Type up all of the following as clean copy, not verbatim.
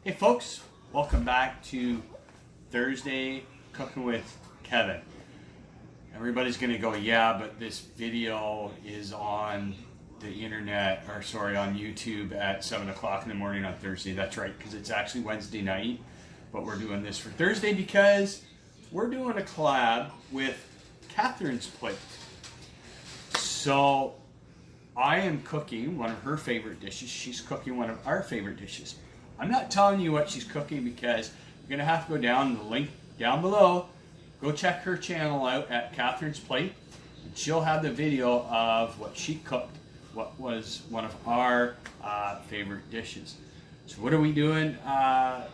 Hey folks, welcome back to Thursday Cooking with Kevin. Everybody's gonna go, yeah, but this video is on the internet, or sorry, on YouTube at 7 o'clock in the morning on Thursday. That's right, because it's actually Wednesday night, but we're doing this for Thursday because we're doing a collab with Catherine's Plate. So I am cooking one of her favorite dishes. She's cooking one of our favorite dishes. I'm not telling you what she's cooking because you're going to have to go down the link down below. Go check her channel out at Catherine's Plate. And she'll have the video of what she cooked, what was one of our favorite dishes. So what are we doing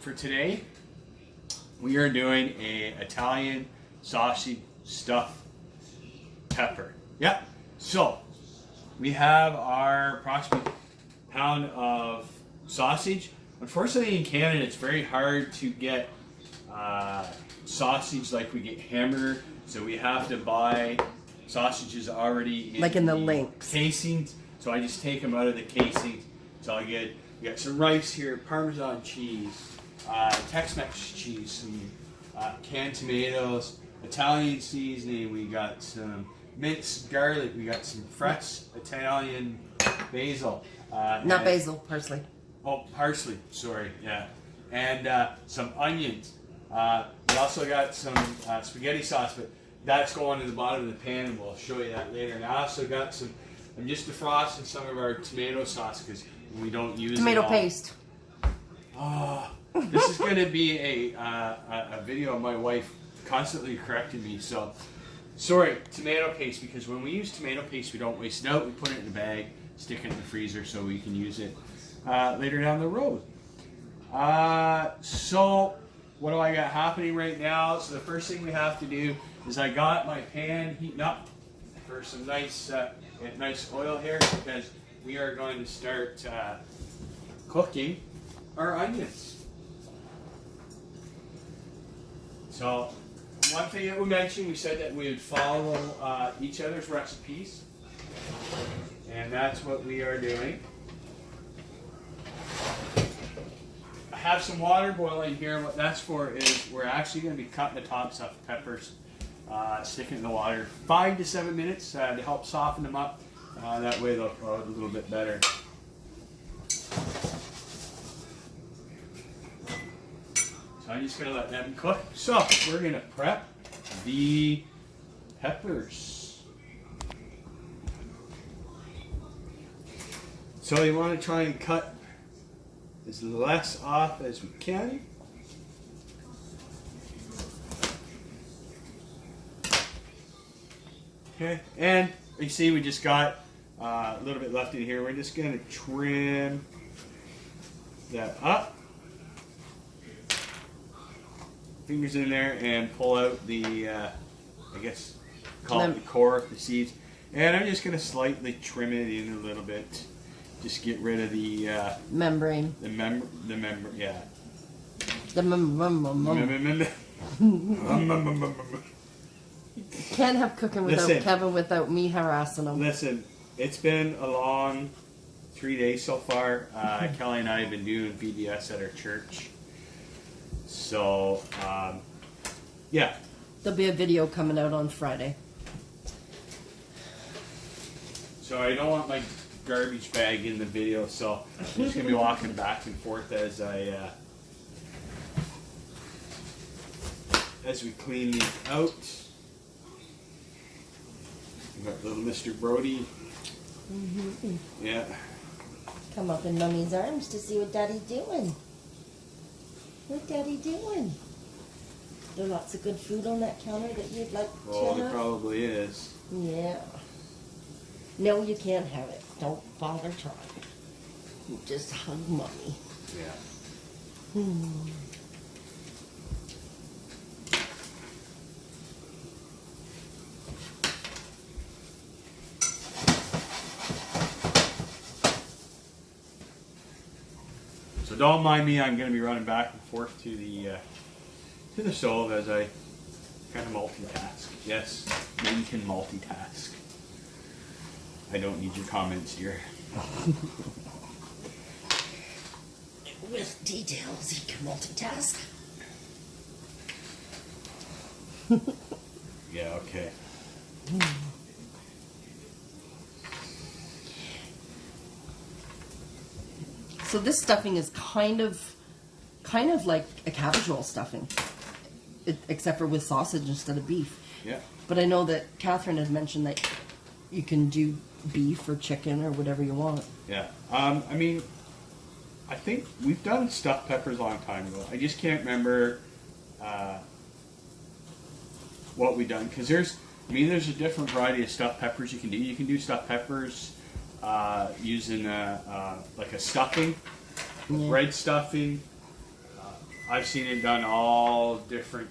for today? We are doing a Italian sausage stuffed pepper. Yep. So we have our approximate pound of sausage. Unfortunately, in Canada, it's very hard to get sausage like we get hamburger, so we have to buy sausages already in the links casings. So I just take them out of the casings. So I get, we got some rice here, Parmesan cheese, Tex-Mex cheese, some canned tomatoes, Italian seasoning. We got some minced garlic. We got some fresh Italian basil. Not basil, parsley. Oh, parsley, sorry, yeah. And some onions. We also got some spaghetti sauce, but that's going to the bottom of the pan, and we'll show you that later. And I also got some, I'm just defrosting some of our tomato sauce because we don't use tomato it all. Paste. Oh, this is going to be a video of my wife constantly correcting me. So, sorry, tomato paste, because when we use tomato paste, we don't waste it out. We put it in a bag, stick it in the freezer so we can use it later down the road. So what do I got happening right now? So the first thing we have to do is I got my pan heating up for some nice oil here, because we are going to start cooking our onions. So one thing that we mentioned, we said that we would follow each other's recipes, and that's what we are doing. I have some water boiling here, and what that's for is we're actually going to be cutting the tops off peppers, sticking in the water 5 to 7 minutes to help soften them up. That way they'll grow a little bit better. So I'm just going to let them cook. So we're going to prep the peppers. So you want to try and cut as less off as we can. Okay, and you see we just got a little bit left in here. We're just going to trim that up. Fingers in there and pull out the, I guess, call it the core of the seeds. And I'm just going to slightly trim it in a little bit. Just get rid of the membrane. The membrane, yeah. Can't have cooking without Kevin, without me harassing him. Listen, it's been a long 3 days so far. Kelly and I have been doing VBS at our church. So, yeah. There'll be a video coming out on Friday. So I don't want my garbage bag in the video, so I'm just going to be walking back and forth as we clean these out. We got little Mr. Brody. Mm-hmm. Yeah. Come up in Mummy's arms to see what Daddy's doing. What Daddy doing? There's lots of good food on that counter that you'd like to have. Oh, there probably is. Yeah. No, you can't have it. Don't bother trying. You just hug Mommy. Yeah. So don't mind me. I'm going to be running back and forth to the stove as I kind of multitask. Yes, you can multitask. I don't need your comments here. with details. He can multitask. Yeah, okay. So this stuffing is kind of like a cabbage roll stuffing, except for with sausage instead of beef. Yeah. But I know that Catherine had mentioned that you can do beef or chicken or whatever you want. Yeah. I mean, I think we've done stuffed peppers a long time ago. I just can't remember what we done, because there's a different variety of stuffed peppers you can do. You can do stuffed peppers using like a stuffing, bread stuffing. I've seen it done all different.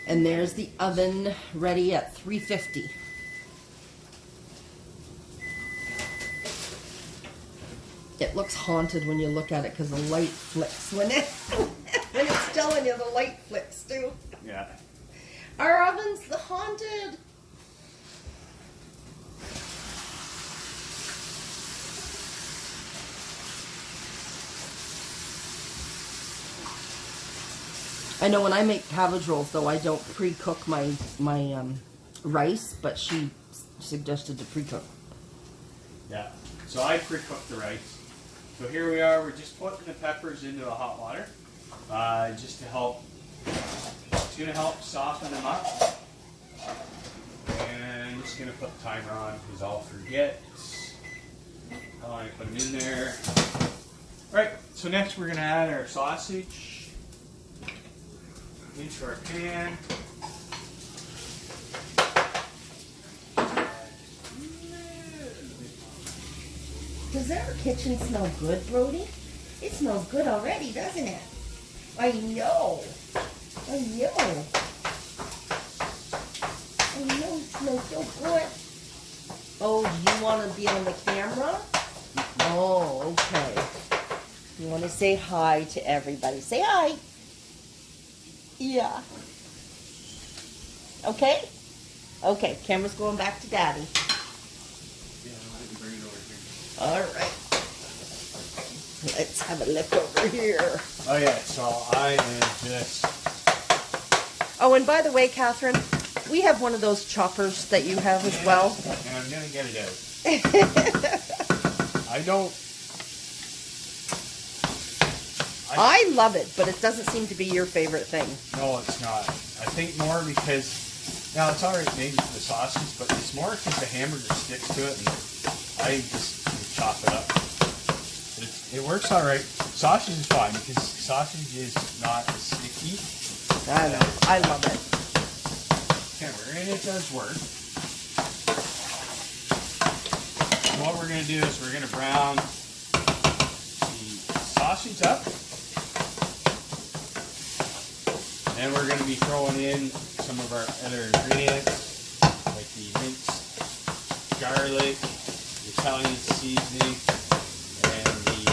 And there's the oven ready at 350. It looks haunted when you look at it because the light flicks when it's telling you the light flicks too. Yeah. Our oven's the haunted. I know when I make cabbage rolls, though, I don't pre-cook my rice, but she suggested to pre-cook. Yeah. So I pre-cooked the rice. So here we are. We're just putting the peppers into the hot water, just to help. It's gonna help soften them up. And I'm just gonna put the timer on because I'll forget how long I put them in there. All right. So next we're gonna add our sausage into our pan. Does our kitchen smell good, Brody? It smells good already, doesn't it? I know. I know. I know it smells so good. Oh, you want to be on the camera? Oh, okay. You want to say hi to everybody. Say hi. Yeah. Okay? Okay, camera's going back to Daddy. Yeah, I'll have to bring it over here. All right. Let's have a look over here. Oh yeah, so I am just. Oh, and by the way, Catherine, we have one of those choppers that you have as well. And I'm gonna get it out. I don't. I love it, but it doesn't seem to be your favorite thing. No, it's not. I think more because now it's alright maybe for the sausage, but it's more because the hamburger sticks to it, and I just chop it up. It works alright. Sausage is fine because sausage is not as sticky. I know. I love it. Hamburger, and it does work. So what we're going to do is we're going to brown the sausage up. And we're going to be throwing in some of our other ingredients, like the minced garlic, the Italian seasoning, and the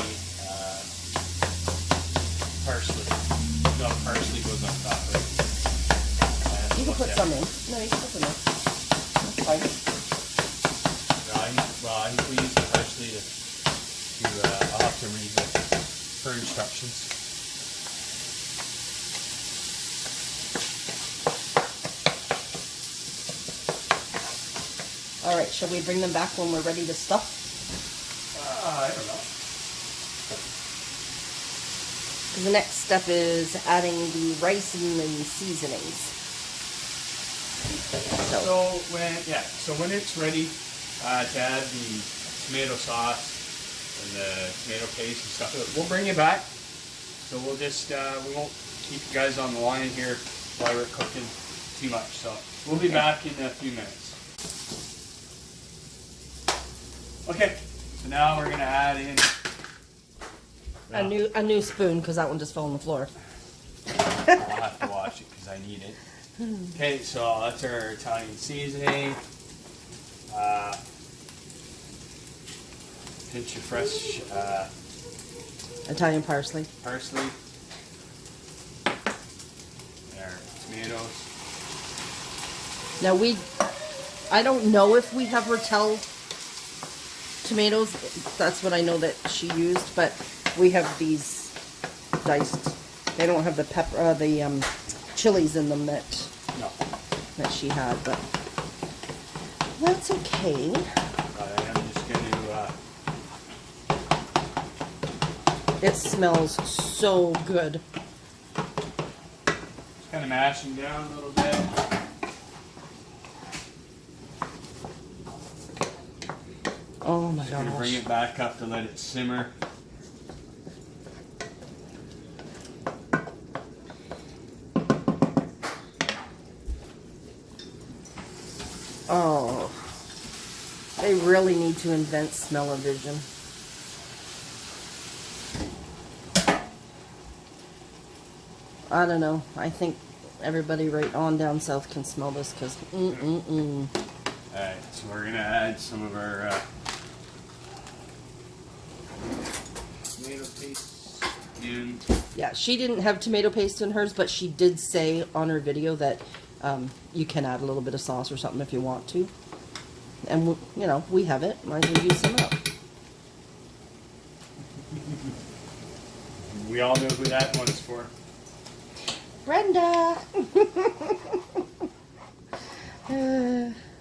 parsley. No, parsley goes on top of it. You can put some in. No, you can put some in. That's fine. I think we use the parsley I'll have to read her instructions. All right, shall we bring them back when we're ready to stuff? I don't know. The next step is adding the rice and the seasonings. So when it's ready to add the tomato sauce and the tomato paste and stuff, we'll bring it back. So we'll just we won't keep you guys on the line here while we're cooking too much. So we'll be back in a few minutes. Okay, so now we're gonna add in a new spoon because that one just fell on the floor. I'll have to wash it because I need it. Okay, so that's our Italian seasoning. Pinch of fresh Italian parsley. Parsley. And our tomatoes. Now I don't know if we have Rotel tomatoes. That's what I know that she used, but We have these diced. They don't have the pepper, chilies in them that she had, but that's okay. I'm just going to... It smells so good. Just kind of mashing down a little bit. Oh my Just going to bring gosh. it back up to let it simmer. Oh, they really need to invent smell-o-vision. I don't know. I think everybody right on down south can smell this because Alright, so we're going to add some of our tomato paste in. Yeah, she didn't have tomato paste in hers, but she did say on her video that you can add a little bit of sauce or something if you want to. And, you know, we have it. Might as well use some up. We all know who that one's for. Brenda!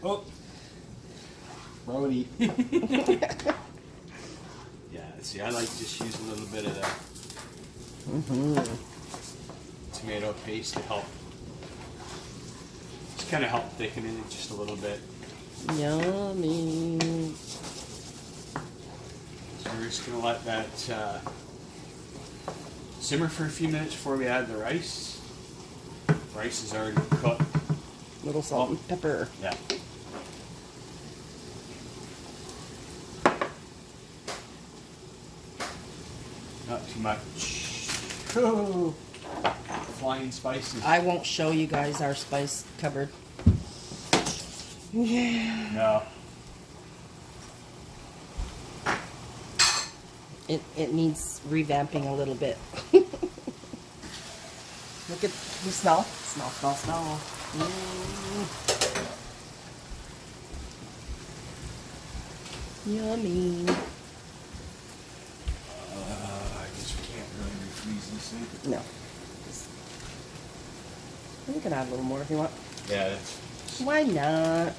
Oh, Brody. Yeah, see, I like to just use a little bit of the tomato paste to help, just kind of help thicken it just a little bit. Yummy. So we're just gonna let that simmer for a few minutes before we add the rice. Rice is already cooked. Little salt and pepper. Yeah. Not too much. Oh, flying spices. I won't show you guys our spice cupboard. Yeah. No. It needs revamping a little bit. Look at the smell. Smell. Yummy. I guess we can't really refreeze this thing. No. You can add a little more if you want. Yeah, that's... Why not?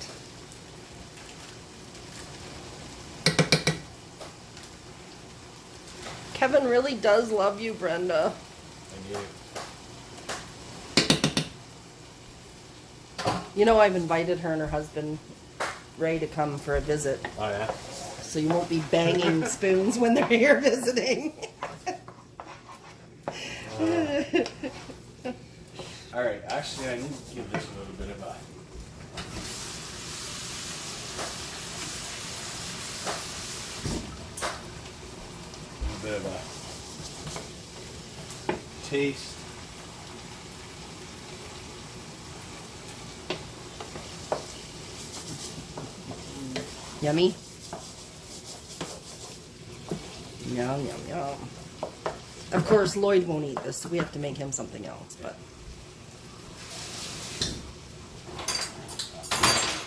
Kevin really does love you, Brenda. I do. You know, I've invited her and her husband, Ray, to come for a visit. Oh, yeah? So you won't be banging spoons when they're here visiting. Alright, actually I need to give this a little bit of a... taste. Yummy. Yum, yum, yum. Of course, Lloyd won't eat this, so we have to make him something else, but...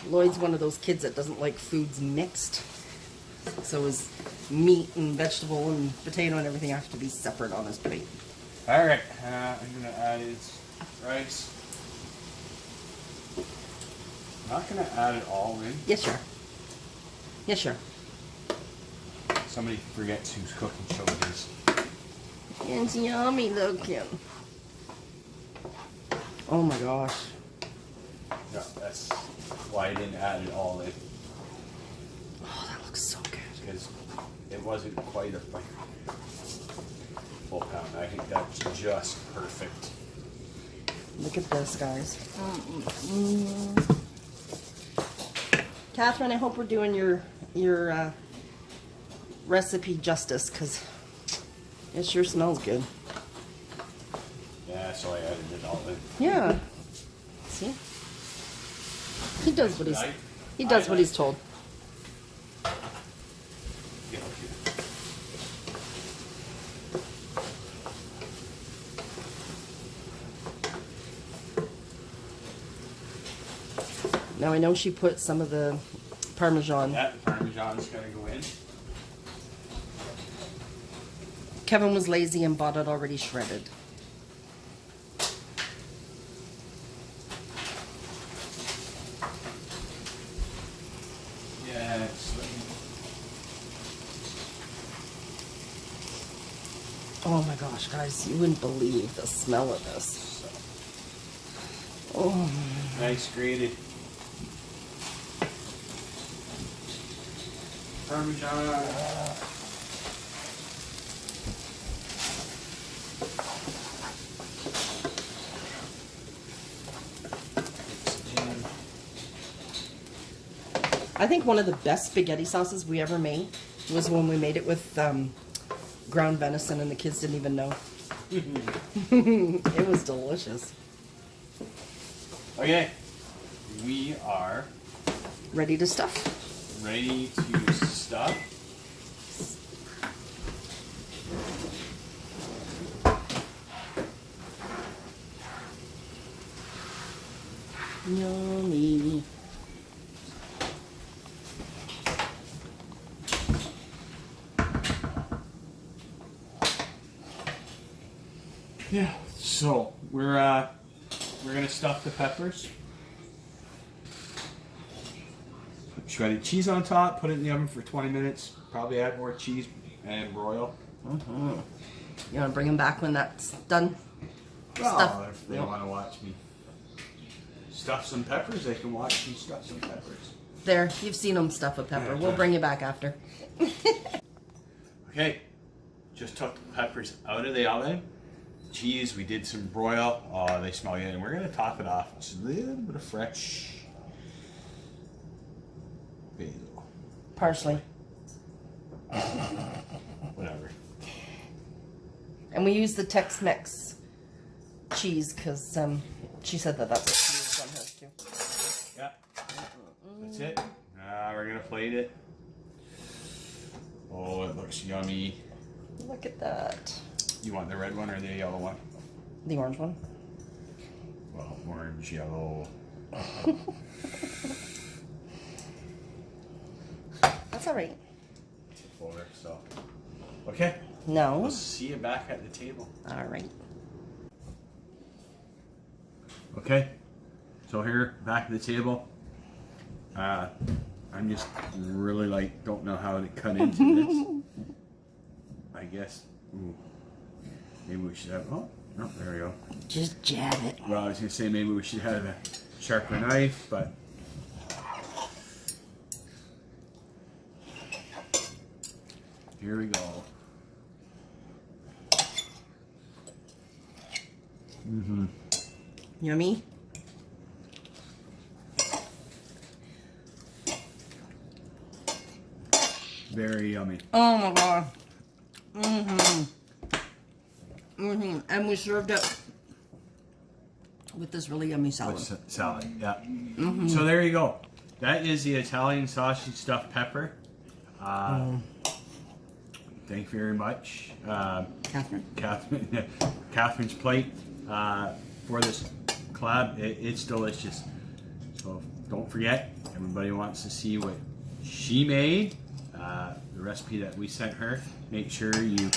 Lloyd's one of those kids that doesn't like foods mixed. So his meat and vegetable and potato and everything have to be separate on his plate. Alright, I'm going to add his rice. I'm not going to add it all in. Yes, sure. Yes, sure. Somebody forgets whose cooking show it is. It's yummy looking. Oh my gosh. No, that's why I didn't add it all in. Oh, that looks so good. Because it wasn't quite a full pound. I think that's just perfect. Look at this, guys. Catherine, I hope we're doing your recipe justice, because it sure smells good. Yeah, so I added it all in. Yeah. See? He does what he's told. Yeah, okay. Now I know she put some of the Parmesan. That Parmesan's gonna go in. Kevin was lazy and bought it already shredded. Yes. Oh my gosh, guys, you wouldn't believe the smell of this. Oh. Nice grated Parmesan. I think one of the best spaghetti sauces we ever made was when we made it with ground venison and the kids didn't even know. It was delicious. Okay, we are Ready to stuff. ready to stuff. Yummy. Yeah. So we're gonna stuff the peppers. Put shredded cheese on top. Put it in the oven for 20 minutes. Probably add more cheese and broil. Mm-hmm. You want to bring them back when that's done? Well, if they want to watch me stuff some peppers, they can watch me stuff some peppers. There, you've seen them stuff a pepper. We'll bring you back after. Okay, just took the peppers out of the oven. Cheese, we did some broil. Oh, they smell good. And we're going to top it off with just a little bit of fresh basil. Parsley. Whatever. And we use the Tex-Mex cheese because she said that that's what she used on hers too. Yeah. That's it. Now we're going to plate it. Oh, it looks yummy. Look at that. You want the red one or the yellow one? The orange one. Well, orange, yellow. That's all right. Folder, so. Okay. No. We'll see you back at the table. All right. Okay. So here, back at the table. I'm just really don't know how to cut into this. I guess. Ooh, maybe we should have. Oh, no, there we go. Just jab it. Well, I was gonna say maybe we should have a sharper knife, but. Here we go. Mm-hmm. Yummy. Very yummy. Oh my god. And we served it with this really yummy salad. Salad, yeah. So there you go. That is the Italian sausage stuffed pepper. Thank you very much, Catherine's plate for this collab. It's delicious. So don't forget, everybody wants to see what she made. The recipe that we sent her. Make sure you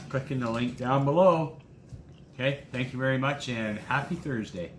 click in the link down below. Okay, thank you very much and happy Thursday.